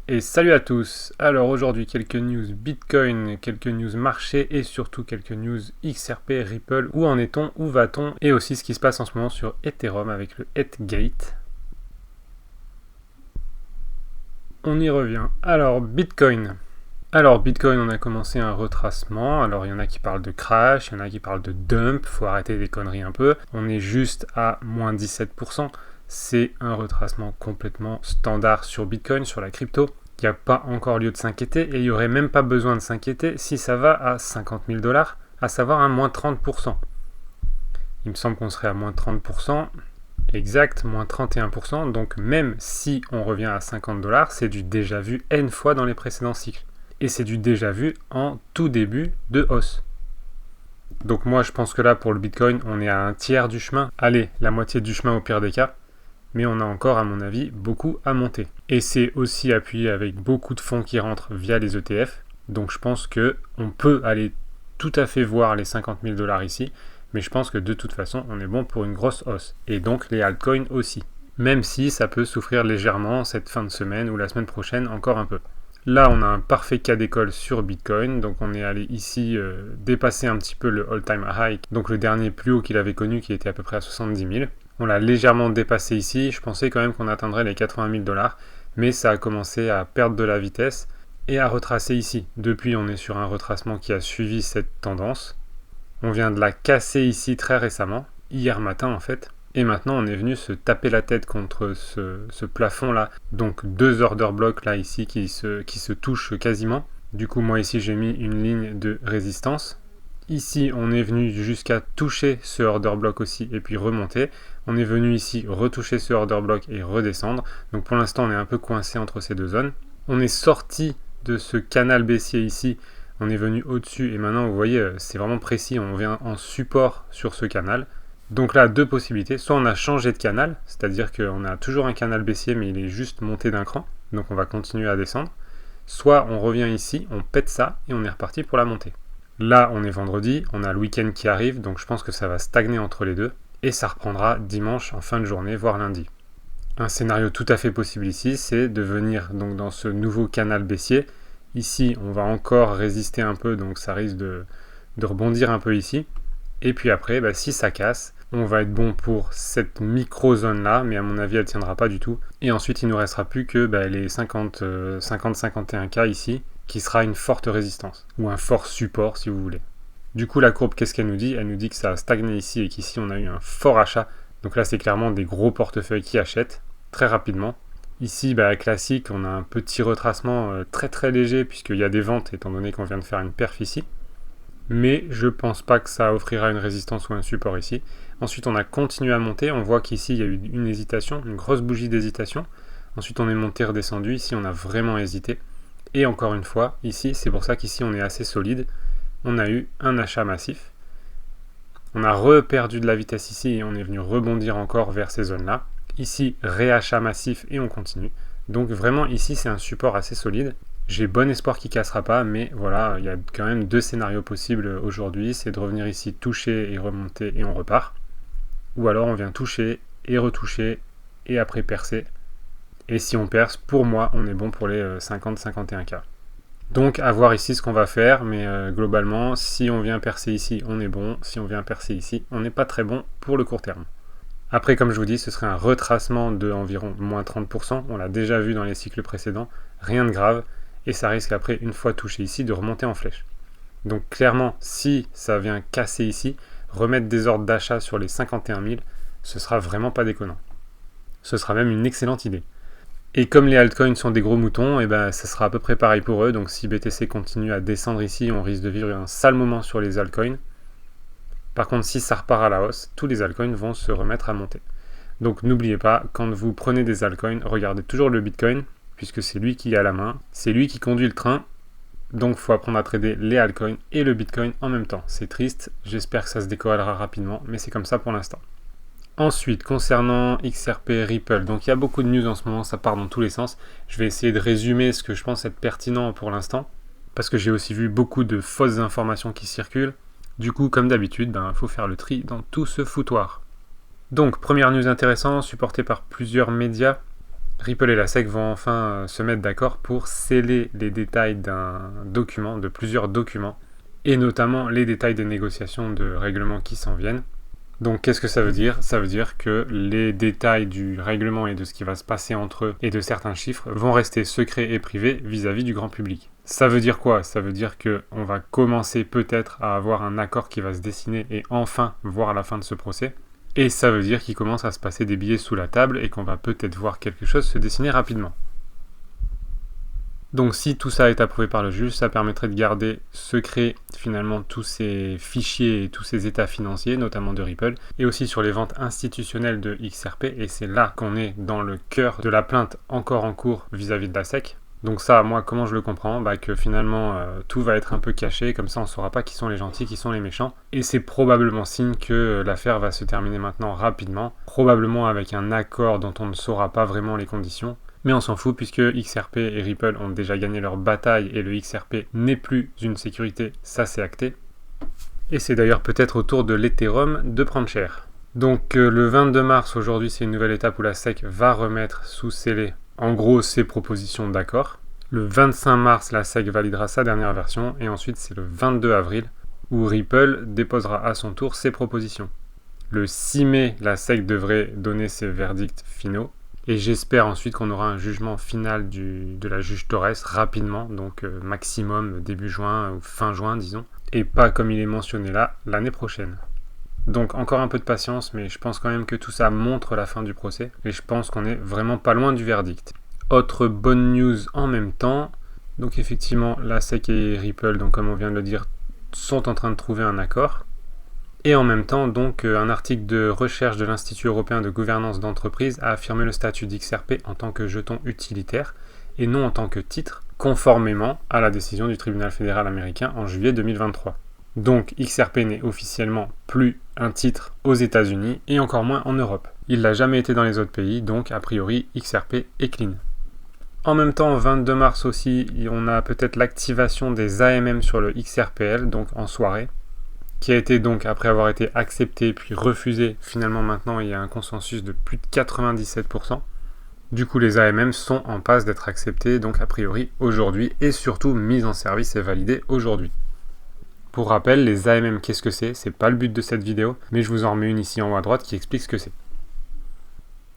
Et salut à tous. Alors aujourd'hui quelques news Bitcoin, quelques news marché et surtout quelques news XRP, Ripple. Où en est-on, où va-t-on? Et aussi ce qui se passe en ce moment sur Ethereum avec le Ethgate. On y revient. Alors Bitcoin, on a commencé un retracement. Alors il y en a qui parlent de crash, il y en a qui parlent de dump. Faut arrêter les conneries un peu. On est juste à moins 17%. C'est un retracement complètement standard sur Bitcoin, sur la crypto. Il n'y a pas encore lieu de s'inquiéter et il n'y aurait même pas besoin de s'inquiéter si ça va à 50 000 $, à savoir un moins 30%. Il me semble qu'on serait à moins 30%, exact, moins 31%. Donc même si on revient à 50 $, c'est du déjà vu N fois dans les précédents cycles. Et c'est du déjà vu en tout début de hausse. Donc moi je pense que là pour le Bitcoin, on est à un tiers du chemin. Allez, la moitié du chemin au pire des cas. Mais on a encore, à mon avis, beaucoup à monter. Et c'est aussi appuyé avec beaucoup de fonds qui rentrent via les ETF. Donc je pense qu'on peut aller tout à fait voir les 50 000 $ ici, mais je pense que de toute façon, on est bon pour une grosse hausse. Et donc les altcoins aussi. Même si ça peut souffrir légèrement cette fin de semaine ou la semaine prochaine encore un peu. Là, on a un parfait cas d'école sur Bitcoin. Donc on est allé ici dépasser un petit peu le all-time high, donc le dernier plus haut qu'il avait connu qui était à peu près à 70 000. On l'a légèrement dépassé ici, je pensais quand même qu'on atteindrait les 80 000 $, mais ça a commencé à perdre de la vitesse et à retracer ici. Depuis, on est sur un retracement qui a suivi cette tendance. On vient de la casser ici très récemment, hier matin en fait, et maintenant on est venu se taper la tête contre ce plafond là, donc 2 order blocks là ici qui se touchent quasiment. Du coup, moi ici j'ai mis une ligne de résistance. Ici, on est venu jusqu'à toucher ce order block aussi et puis remonter. On est venu ici retoucher ce order block et redescendre. Donc pour l'instant, on est un peu coincé entre ces deux zones. On est sorti de ce canal baissier ici. On est venu au-dessus et maintenant, vous voyez, c'est vraiment précis. On vient en support sur ce canal. Donc là, deux possibilités. Soit on a changé de canal, c'est-à-dire qu'on a toujours un canal baissier, mais il est juste monté d'un cran. Donc on va continuer à descendre. Soit on revient ici, on pète ça et on est reparti pour la montée. Là, on est vendredi, on a le week-end qui arrive, donc je pense que ça va stagner entre les deux, et ça reprendra dimanche en fin de journée, voire lundi. Un scénario tout à fait possible ici, c'est de venir donc dans ce nouveau canal baissier. Ici, on va encore résister un peu, donc ça risque de rebondir un peu ici. Et puis après, si ça casse, on va être bon pour cette micro-zone-là, mais à mon avis, elle ne tiendra pas du tout. Et ensuite, il ne nous restera plus que les 50-51K ici, qui sera une forte résistance, ou un fort support si vous voulez. Du coup, la courbe, qu'est-ce qu'elle nous dit? Elle nous dit que ça a stagné ici et qu'ici, on a eu un fort achat. Donc là, c'est clairement des gros portefeuilles qui achètent très rapidement. Ici, classique, on a un petit retracement très très léger puisqu'il y a des ventes étant donné qu'on vient de faire une perf ici. Mais je pense pas que ça offrira une résistance ou un support ici. Ensuite, on a continué à monter. On voit qu'ici, il y a eu une hésitation, une grosse bougie d'hésitation. Ensuite, on est monté, redescendu. Ici, on a vraiment hésité. Et encore une fois, ici, c'est pour ça qu'ici on est assez solide. On a eu un achat massif. On a reperdu de la vitesse ici et on est venu rebondir encore vers ces zones-là. Ici, réachat massif et on continue. Donc vraiment, ici, c'est un support assez solide. J'ai bon espoir qu'il ne cassera pas, mais voilà, il y a quand même deux scénarios possibles aujourd'hui. C'est de revenir ici, toucher et remonter et on repart. Ou alors on vient toucher et retoucher et après percer. Et si on perce, pour moi, on est bon pour les 50-51K. Donc, à voir ici ce qu'on va faire, mais globalement, si on vient percer ici, on est bon. Si on vient percer ici, on n'est pas très bon pour le court terme. Après, comme je vous dis, ce serait un retracement de environ moins 30%. On l'a déjà vu dans les cycles précédents. Rien de grave. Et ça risque après, une fois touché ici, de remonter en flèche. Donc, clairement, si ça vient casser ici, remettre des ordres d'achat sur les 51 000, ce sera vraiment pas déconnant. Ce sera même une excellente idée. Et comme les altcoins sont des gros moutons, ça sera à peu près pareil pour eux. Donc si BTC continue à descendre ici, on risque de vivre un sale moment sur les altcoins. Par contre, si ça repart à la hausse, tous les altcoins vont se remettre à monter. Donc n'oubliez pas, quand vous prenez des altcoins, regardez toujours le Bitcoin, puisque c'est lui qui a la main, c'est lui qui conduit le train. Donc il faut apprendre à trader les altcoins et le Bitcoin en même temps. C'est triste, j'espère que ça se décorrélera rapidement, mais c'est comme ça pour l'instant. Ensuite, concernant XRP, Ripple, donc il y a beaucoup de news en ce moment, ça part dans tous les sens. Je vais essayer de résumer ce que je pense être pertinent pour l'instant, parce que j'ai aussi vu beaucoup de fausses informations qui circulent. Du coup, comme d'habitude, il faut faire le tri dans tout ce foutoir. Donc, première news intéressante, supportée par plusieurs médias. Ripple et la SEC vont enfin se mettre d'accord pour sceller les détails d'un document, de plusieurs documents, et notamment les détails des négociations de règlement qui s'en viennent. Donc qu'est-ce que ça veut dire? Ça veut dire que les détails du règlement et de ce qui va se passer entre eux et de certains chiffres vont rester secrets et privés vis-à-vis du grand public. Ça veut dire quoi? Ça veut dire qu'on va commencer peut-être à avoir un accord qui va se dessiner et enfin voir la fin de ce procès. Et ça veut dire qu'il commence à se passer des billets sous la table et qu'on va peut-être voir quelque chose se dessiner rapidement. Donc si tout ça est approuvé par le juge, ça permettrait de garder secret finalement tous ces fichiers et tous ces états financiers, notamment de Ripple, et aussi sur les ventes institutionnelles de XRP, et c'est là qu'on est dans le cœur de la plainte encore en cours vis-à-vis de la SEC. Donc ça, moi, comment je le comprends? Que finalement, tout va être un peu caché, comme ça on ne saura pas qui sont les gentils, qui sont les méchants, et c'est probablement signe que l'affaire va se terminer maintenant rapidement, probablement avec un accord dont on ne saura pas vraiment les conditions. Mais on s'en fout puisque XRP et Ripple ont déjà gagné leur bataille et le XRP n'est plus une sécurité, ça c'est acté. Et c'est d'ailleurs peut-être au tour de l'Ethereum de prendre cher. Donc le 22 mars aujourd'hui c'est une nouvelle étape où la SEC va remettre sous scellé en gros ses propositions d'accord. Le 25 mars la SEC validera sa dernière version et ensuite c'est le 22 avril où Ripple déposera à son tour ses propositions. Le 6 mai la SEC devrait donner ses verdicts finaux. Et j'espère ensuite qu'on aura un jugement final de la juge Torres rapidement, donc maximum début juin ou fin juin disons, et pas comme il est mentionné là, l'année prochaine. Donc encore un peu de patience, mais je pense quand même que tout ça montre la fin du procès, et je pense qu'on est vraiment pas loin du verdict. Autre bonne news en même temps, donc effectivement la SEC et Ripple, donc comme on vient de le dire, sont en train de trouver un accord. Et en même temps, donc, un article de recherche de l'Institut européen de gouvernance d'entreprise a affirmé le statut d'XRP en tant que jeton utilitaire et non en tant que titre, conformément à la décision du tribunal fédéral américain en juillet 2023. Donc XRP n'est officiellement plus un titre aux États-Unis et encore moins en Europe. Il l'a jamais été dans les autres pays, donc a priori XRP est clean. En même temps, 22 mars aussi, on a peut-être l'activation des AMM sur le XRPL, donc en soirée, qui a été donc, après avoir été accepté puis refusé, finalement maintenant il y a un consensus de plus de 97%. Du coup les AMM sont en passe d'être acceptés, donc a priori aujourd'hui, et surtout mis en service et validés aujourd'hui. Pour rappel, les AMM qu'est-ce que c'est? C'est pas le but de cette vidéo, mais je vous en remets une ici en haut à droite qui explique ce que c'est.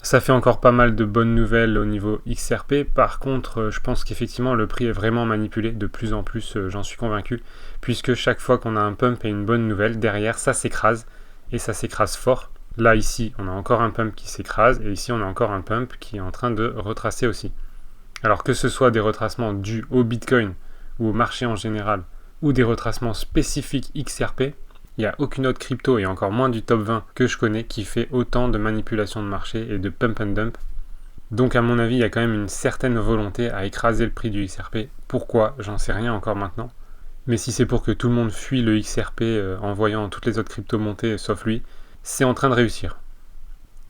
Ça fait encore pas mal de bonnes nouvelles au niveau XRP, par contre je pense qu'effectivement le prix est vraiment manipulé, de plus en plus j'en suis convaincu, puisque chaque fois qu'on a un pump et une bonne nouvelle, derrière ça s'écrase, et ça s'écrase fort. Là ici on a encore un pump qui s'écrase, et ici on a encore un pump qui est en train de retracer aussi. Alors que ce soit des retracements dus au Bitcoin, ou au marché en général, ou des retracements spécifiques XRP, il n'y a aucune autre crypto et encore moins du top 20 que je connais qui fait autant de manipulation de marché et de pump and dump. Donc à mon avis, il y a quand même une certaine volonté à écraser le prix du XRP. Pourquoi? J'en sais rien encore maintenant. Mais si c'est pour que tout le monde fuit le XRP en voyant toutes les autres cryptos monter sauf lui, c'est en train de réussir.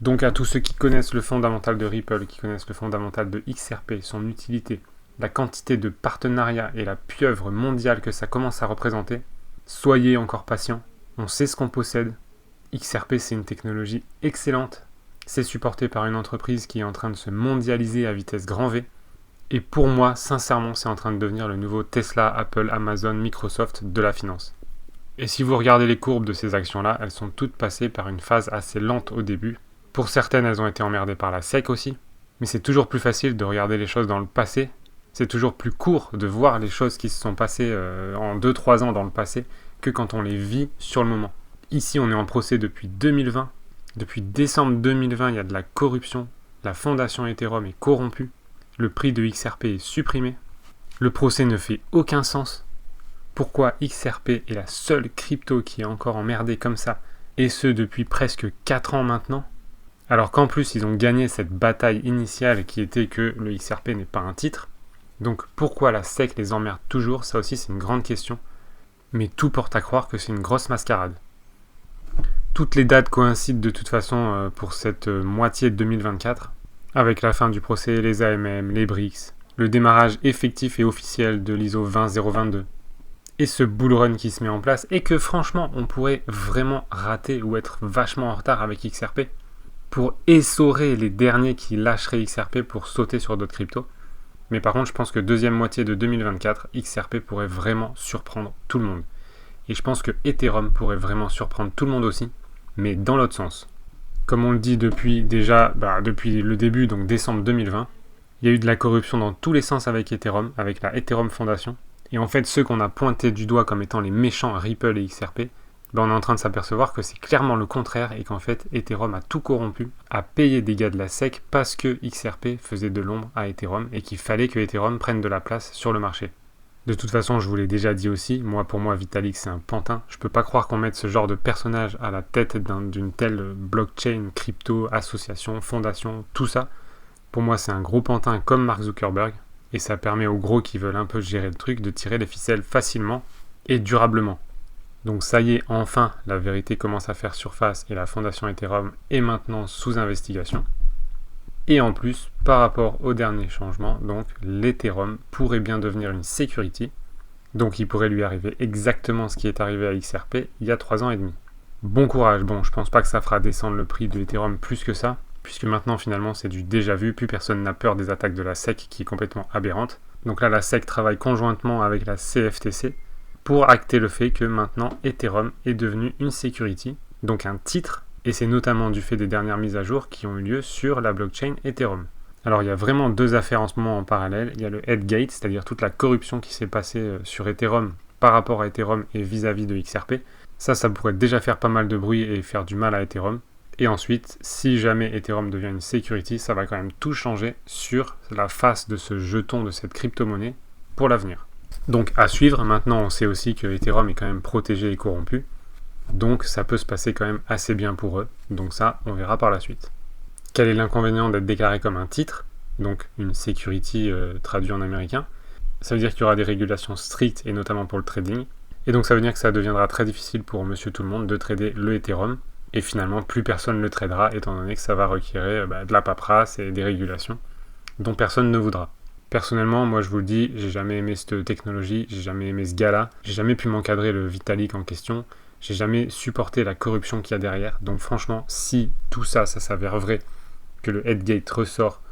Donc à tous ceux qui connaissent le fondamental de Ripple, qui connaissent le fondamental de XRP, son utilité, la quantité de partenariats et la pieuvre mondiale que ça commence à représenter, soyez encore patients. On sait ce qu'on possède. XRP, c'est une technologie excellente. C'est supporté par une entreprise qui est en train de se mondialiser à vitesse grand V. Et pour moi, sincèrement, c'est en train de devenir le nouveau Tesla, Apple, Amazon, Microsoft de la finance. Et si vous regardez les courbes de ces actions-là, elles sont toutes passées par une phase assez lente au début. Pour certaines, elles ont été emmerdées par la SEC aussi. Mais c'est toujours plus facile de regarder les choses dans le passé. C'est toujours plus court de voir les choses qui se sont passées en 2-3 ans dans le passé que quand on les vit sur le moment. Ici, on est en procès depuis 2020. Depuis décembre 2020, il y a de la corruption. La fondation Ethereum est corrompue. Le prix de XRP est supprimé. Le procès ne fait aucun sens. Pourquoi XRP est la seule crypto qui est encore emmerdée comme ça, et ce depuis presque 4 ans maintenant? Alors qu'en plus, ils ont gagné cette bataille initiale qui était que le XRP n'est pas un titre. Donc pourquoi la SEC les emmerde toujours? Ça aussi, c'est une grande question. Mais tout porte à croire que c'est une grosse mascarade. Toutes les dates coïncident de toute façon pour cette moitié de 2024, avec la fin du procès, les AMM, les BRICS, le démarrage effectif et officiel de l'ISO 20022, et ce bull run qui se met en place, et que franchement, on pourrait vraiment rater ou être vachement en retard avec XRP. pour essorer les derniers qui lâcheraient XRP pour sauter sur d'autres cryptos. Mais par contre, je pense que deuxième moitié de 2024, XRP pourrait vraiment surprendre tout le monde. Et je pense que Ethereum pourrait vraiment surprendre tout le monde aussi, mais dans l'autre sens. Comme on le dit depuis le début, donc décembre 2020, il y a eu de la corruption dans tous les sens avec Ethereum, avec la Ethereum Foundation. Et en fait, ceux qu'on a pointés du doigt comme étant les méchants Ripple et XRP, on est en train de s'apercevoir que c'est clairement le contraire et qu'en fait, Ethereum a tout corrompu, a payé des gars de la SEC parce que XRP faisait de l'ombre à Ethereum et qu'il fallait que Ethereum prenne de la place sur le marché. De toute façon, je vous l'ai déjà dit aussi, pour moi, Vitalik, c'est un pantin. Je peux pas croire qu'on mette ce genre de personnage à la tête d'une telle blockchain, crypto, association, fondation, tout ça. Pour moi, c'est un gros pantin comme Mark Zuckerberg. Et ça permet aux gros qui veulent un peu gérer le truc de tirer les ficelles facilement et durablement. Donc ça y est, enfin, la vérité commence à faire surface et la fondation Ethereum est maintenant sous investigation. Et en plus, par rapport au dernier changement, donc l'Ethereum pourrait bien devenir une security. Donc il pourrait lui arriver exactement ce qui est arrivé à XRP il y a 3 ans et demi. Bon courage, je pense pas que ça fera descendre le prix de l'Ethereum plus que ça, puisque maintenant finalement c'est du déjà vu, plus personne n'a peur des attaques de la SEC qui est complètement aberrante. Donc là la SEC travaille conjointement avec la CFTC pour acter le fait que maintenant Ethereum est devenu une security, donc un titre, et c'est notamment du fait des dernières mises à jour qui ont eu lieu sur la blockchain Ethereum. Alors il y a vraiment 2 affaires en ce moment en parallèle, il y a le Headgate, c'est-à-dire toute la corruption qui s'est passée sur Ethereum par rapport à Ethereum et vis-à-vis de XRP. Ça pourrait déjà faire pas mal de bruit et faire du mal à Ethereum. Et ensuite, si jamais Ethereum devient une security, ça va quand même tout changer sur la face de ce jeton, de cette crypto-monnaie pour l'avenir. Donc à suivre, maintenant on sait aussi que Ethereum est quand même protégé et corrompu. Donc ça peut se passer quand même assez bien pour eux. Donc ça, on verra par la suite. Quel est l'inconvénient d'être déclaré comme un titre, donc une security traduit en américain? Ça veut dire qu'il y aura des régulations strictes et notamment pour le trading. Et donc ça veut dire que ça deviendra très difficile pour monsieur tout le monde de trader le Ethereum. Et finalement, plus personne ne le tradera étant donné que ça va requérir de la paperasse et des régulations dont personne ne voudra. Personnellement, moi je vous le dis, j'ai jamais aimé cette technologie, j'ai jamais aimé ce gars-là, j'ai jamais pu m'encadrer le Vitalik en question, j'ai jamais supporté la corruption qu'il y a derrière. Donc franchement, si tout ça s'avère vrai, que le Headgate ressort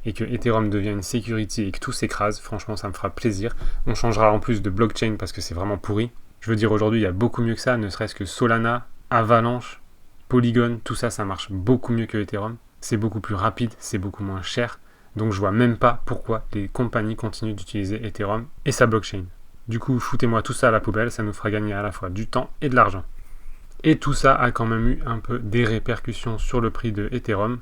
et que Ethereum devient une security et que tout s'écrase, franchement ça me fera plaisir. On changera en plus de blockchain parce que c'est vraiment pourri. Je veux dire, aujourd'hui il y a beaucoup mieux que ça, ne serait-ce que Solana, Avalanche, Polygon, tout ça marche beaucoup mieux que Ethereum. C'est beaucoup plus rapide, c'est beaucoup moins cher. Donc je vois même pas pourquoi les compagnies continuent d'utiliser Ethereum et sa blockchain. Du coup, foutez-moi tout ça à la poubelle, ça nous fera gagner à la fois du temps et de l'argent. Et tout ça a quand même eu un peu des répercussions sur le prix de Ethereum,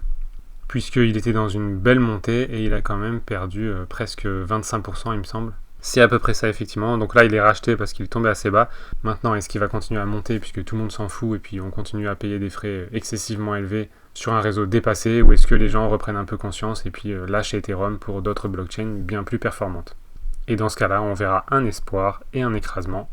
puisqu'il était dans une belle montée et il a quand même perdu presque 25% il me semble. C'est à peu près ça effectivement, donc là il est racheté parce qu'il est tombé assez bas. Maintenant est-ce qu'il va continuer à monter puisque tout le monde s'en fout et puis on continue à payer des frais excessivement élevés sur un réseau dépassé, ou est-ce que les gens reprennent un peu conscience et puis lâchent Ethereum pour d'autres blockchains bien plus performantes? Et dans ce cas-là on verra un espoir et un écrasement,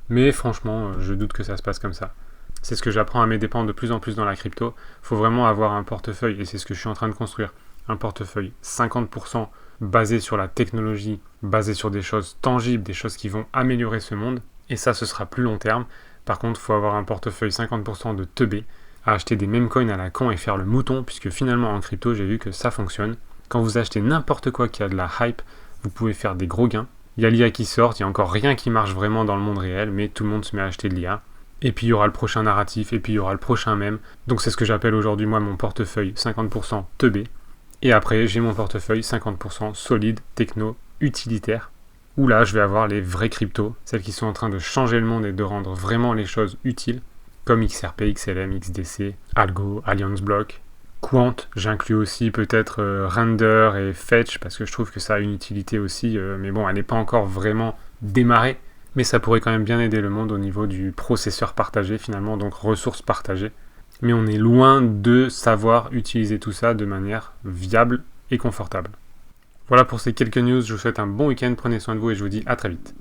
mais franchement je doute que ça se passe comme ça. C'est ce que j'apprends à mes dépens de plus en plus dans la crypto. Il faut vraiment avoir un portefeuille, et c'est ce que je suis en train de construire. Un portefeuille 50% basé sur la technologie, basé sur des choses tangibles, des choses qui vont améliorer ce monde. Et ça, ce sera plus long terme. Par contre, il faut avoir un portefeuille 50% de teubé, à acheter des meme coins à la con et faire le mouton, puisque finalement en crypto, j'ai vu que ça fonctionne. Quand vous achetez n'importe quoi qui a de la hype, vous pouvez faire des gros gains. Il y a l'IA qui sort, il n'y a encore rien qui marche vraiment dans le monde réel, mais tout le monde se met à acheter de l'IA. Et puis il y aura le prochain narratif, et puis il y aura le prochain mème. Donc c'est ce que j'appelle aujourd'hui moi mon portefeuille 50% teubé. Et après j'ai mon portefeuille 50% solide, techno, utilitaire. Où là je vais avoir les vraies cryptos, celles qui sont en train de changer le monde et de rendre vraiment les choses utiles. Comme XRP, XLM, XDC, Algo, Alliance Block. Quant, j'inclus aussi peut-être Render et Fetch, parce que je trouve que ça a une utilité aussi. Mais bon, elle n'est pas encore vraiment démarrée. Mais ça pourrait quand même bien aider le monde au niveau du processeur partagé finalement, donc ressources partagées. Mais on est loin de savoir utiliser tout ça de manière viable et confortable. Voilà pour ces quelques news, je vous souhaite un bon week-end, prenez soin de vous et je vous dis à très vite.